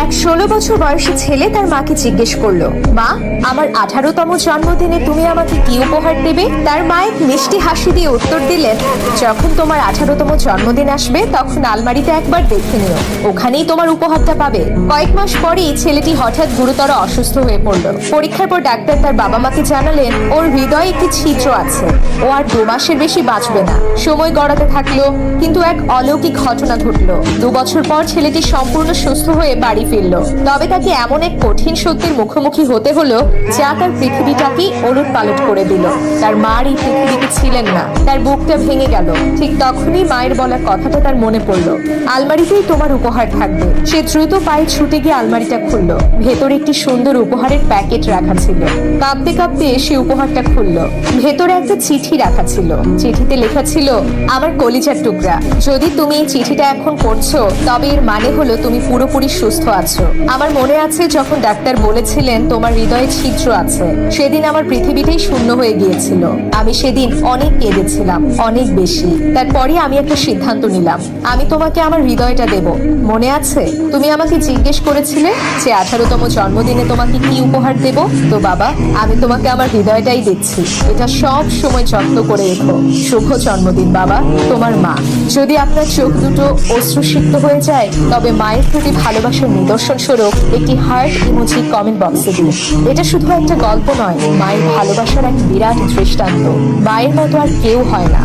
এক 16 বছর বয়সী ছেলে তার মাকে জিজ্ঞেস করলো, মা, আমার 18তম জন্মদিনে তুমি আমাকে কি উপহার দেবে? তার মা এক মিষ্টি হাসি দিয়ে উত্তর দিলেন, যখন তোমার 18তম জন্মদিন আসবে তখন আলমারিতে একবার দেখে নিও, ওখানেই তোমার উপহারটা পাবে। কয়েক মাস পরেই ছেলেটি হঠাৎ গুরুতর অসুস্থ হয়ে পড়লো। পরীক্ষার পর ডাক্তার তার বাবা মাকে জানালেন ওর হৃদয়ে একটি ছিদ্র আছে, ও আর 2 মাসের বেশি বাঁচবে না। সময় গড়াতে থাকলো, কিন্তু এক অলৌকিক ঘটনা ঘটলো। 2 বছর পর ছেলেটি সম্পূর্ণ সুস্থ হয়ে বাড়ি ফিরলো। তবে তাকে এমন এক কঠিন সত্যের মুখোমুখি হতে হলো যা তার পৃথিবীটাকে ওলট পালট করে দিল। তার মার এই পৃথিবীতে ছিলেন না। তার বুকটা ভেঙে গেল। ঠিক তখনই মায়ের বলা কথাটা তার মনে পড়লো, আলমারিতেই তোমার উপহার থাকবে। সে দ্রুত পায়ে ছুটে গিয়ে আলমারিটা খুললো। ভেতরে একটি সুন্দর উপহারের প্যাকেট রাখা ছিল। কাঁপতে কাঁপতে সে উপহারটা খুললো। ভেতরে একটা চিঠি রাখা ছিল। চিঠিতে লেখা ছিল, আমার কলিজার টুকরা, যদি তুমি এই চিঠিটা এখন পড়ছো তবে এর মানে হলো তুমি পুরোপুরি সুস্থ আছো। আমার মনে আছে যখন ডাক্তার বলেছিলেন তোমার হৃদয়ে ছিদ্র আছে, সেদিন আমার পৃথিবীটাই শূন্য হয়ে গিয়েছিল। আমি সেদিন অনেক কেঁদেছিলাম, অনেক বেশি। তারপরে আমি একটা সিদ্ধান্ত নিলাম, আমি তোমাকে আমার হৃদয়টা দেব। মনে আছে তুমি আমাকে জিজ্ঞেস করেছিলে যে 18তম জন্মদিনে তোমাকে কি উপহার দেব? তো বাবা, আমি তোমাকে আমার হৃদয়টাই দিচ্ছি। এটা সব সময় যত্ন করে রেখো। শুভ জন্মদিন বাবা, তোমার মা। যদি আপনার চোখ দুটো অশ্রুসিক্ত হয়ে যায় তবে মায়ের প্রতি ভালোবাসার নিদর্শন স্বরূপ একটি হার্ট ইমোজি কমেন্ট বক্সে দিন। এটা শুধু একটা গল্প নয়, মায়ের ভালোবাসার এক বিরাট দৃষ্টান্ত। মায়ের মতো আর কেউ হয় না।